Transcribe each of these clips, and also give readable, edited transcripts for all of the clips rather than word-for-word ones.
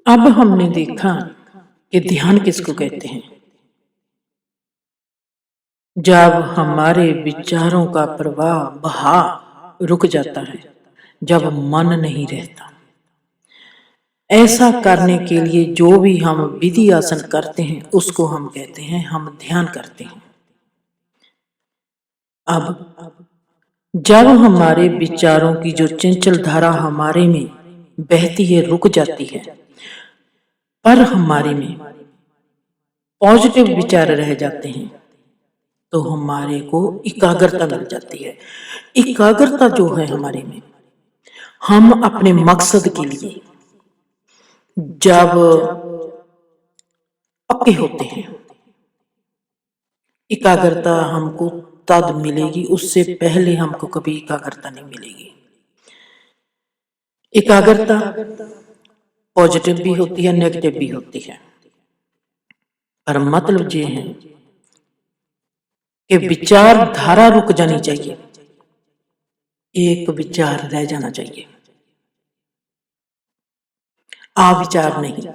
अब हमने देखा कि ध्यान किसको कहते हैं। जब हमारे विचारों का प्रवाह बहाव रुक जाता है, जब मन नहीं रहता। ऐसा करने के लिए जो भी हम विधि आसन करते हैं उसको हम कहते हैं हम ध्यान करते हैं। अब जब हमारे विचारों की जो चंचल धारा हमारे में बहती है रुक जाती है, पर हमारे में पॉजिटिव विचार रह जाते हैं, तो हमारे को एकाग्रता मिल जाती है। एकाग्रता जो है हमारे में, हम अपने मकसद के लिए जब पक्के होते हैं, एकाग्रता हमको तब मिलेगी, उससे पहले हमको कभी एकाग्रता नहीं मिलेगी। एकाग्रता पॉजिटिव भी होती है, नेगेटिव भी होती है, पर मतलब ये है कि विचार धारा रुक जानी चाहिए, एक विचार रह जाना चाहिए, अविचार नहीं।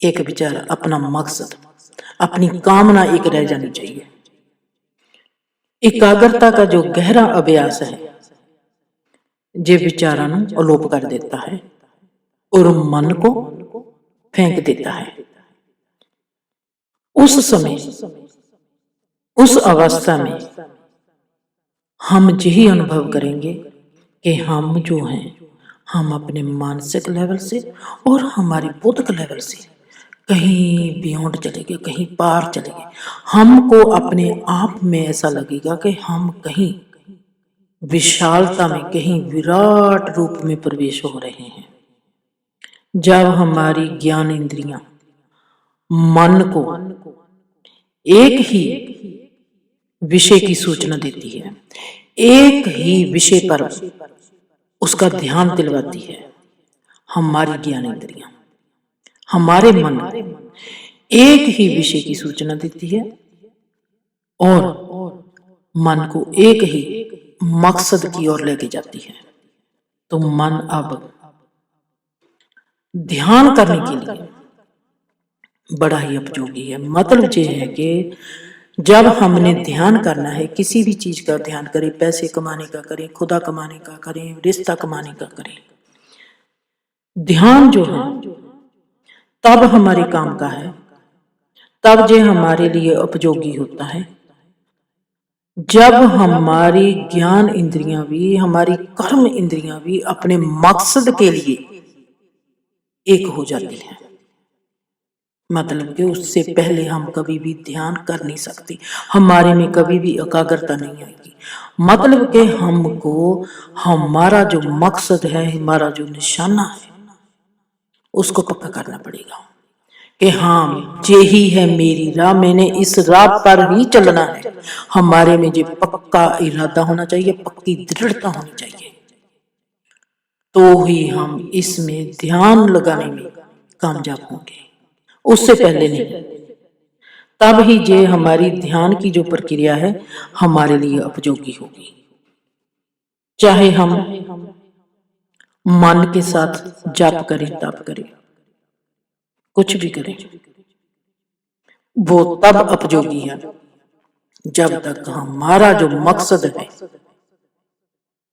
एक विचार, अपना मकसद, अपनी कामना एक रह जानी चाहिए। एकाग्रता का जो गहरा अभ्यास है, जे विचारों को अलोप कर देता है और मन को फेंक देता है। उस समय, उस अवस्था में हम यही अनुभव करेंगे कि हम जो हैं, हम अपने मानसिक लेवल से और हमारी बौद्धिक लेवल से कहीं बियॉन्ड चले गए, कहीं पार चले गए। हमको अपने आप में ऐसा लगेगा कि हम कहीं विशालता में, कहीं विराट रूप में प्रवेश हो रहे हैं। जब हमारी ज्ञान इंद्रियां मन को एक ही विषय की सूचना देती है, एक ही विषय पर उसका ध्यान दिलवाती है, हमारी ज्ञान इंद्रियां, हमारे मन एक ही विषय की सूचना देती है और मन को एक ही मकसद की ओर लेके जाती है। तो मन अब ध्यान करने के लिए बड़ा ही उपयोगी है। मतलब ये है कि जब हमने ध्यान करना है, किसी भी चीज का ध्यान करें, पैसे कमाने का करें, खुदा कमाने का करें, रिश्ता कमाने का करें, ध्यान जो है तब हमारे काम का है, तब ये हमारे लिए उपयोगी होता है जब हमारी ज्ञान इंद्रियां भी, हमारी कर्म इंद्रियां भी अपने मकसद के लिए एक हो जाती है। मतलब कि उससे पहले हम कभी भी ध्यान कर नहीं सकते, हमारे में कभी भी एकाग्रता नहीं आएगी। मतलब कि हमको हमारा जो मकसद है, हमारा जो निशाना है, उसको पक्का करना पड़ेगा कि हाँ यही है मेरी राह, मैंने इस राह पर ही चलना है। हमारे में जो पक्का इरादा होना चाहिए, पक्की दृढ़ता होनी चाहिए, तो ही हम इसमें ध्यान लगाने में कामयाब होंगे, उससे पहले नहीं। तब ही ये हमारी ध्यान की जो प्रक्रिया है हमारे लिए उपयोगी होगी। चाहे हम मन के साथ जाप करें, तप करें, कुछ भी करें, वो तब उपयोगी है जब तक हमारा जो मकसद है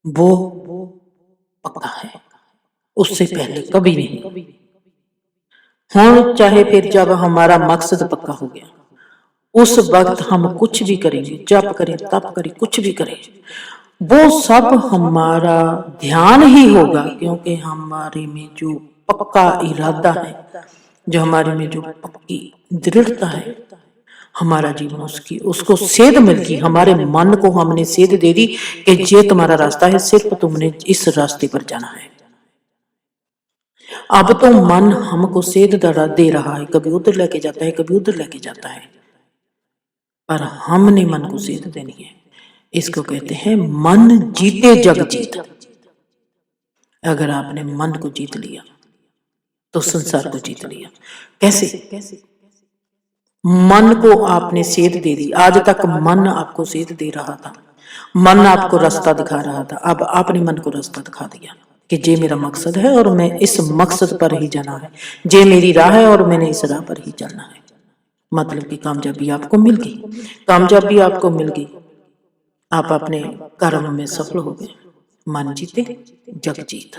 वो पक्का है, उससे पहले कभी नहीं। हाँ, चाहे फिर जब हमारा मकसद पक्का हो गया, उस वक्त हम कुछ भी करेंगे, जप करें, तप करें, कुछ भी करें, वो सब हमारा ध्यान ही होगा, क्योंकि हमारे में जो पक्का इरादा है, जो हमारे में जो पक्की दृढ़ता है, हमारा जीवन उसको सेध मिल गई। हमारे मन को हमने सेध दे दी कि ये तुम्हारा रास्ता है, सिर्फ तुमने इस रास्ते पर जाना है। अब तो मन हमको सेध दे रहा है, कभी उधर लेके जाता है, कभी उधर लेके जाता है, पर हमने मन को सेध देनी है। इसको कहते हैं मन जीते जग जीत। अगर आपने मन को जीत लिया तो संसार को जीत लिया। कैसे? मन को आपने सेध दे दी। आज तक मन आपको सेध दे रहा था, मन आपको रास्ता दिखा रहा था, अब आपने मन को रास्ता दिखा दिया। कि जे मेरा मकसद है और मैं इस मकसद पर ही जाना है, जे मेरी राह है और मैंने इस राह पर ही चलना है। मतलब कि कामयाबी आपको मिल गई, कामयाबी आपको मिल गई, आप अपने कर्म में सफल हो गए। मन जीते जग जीत।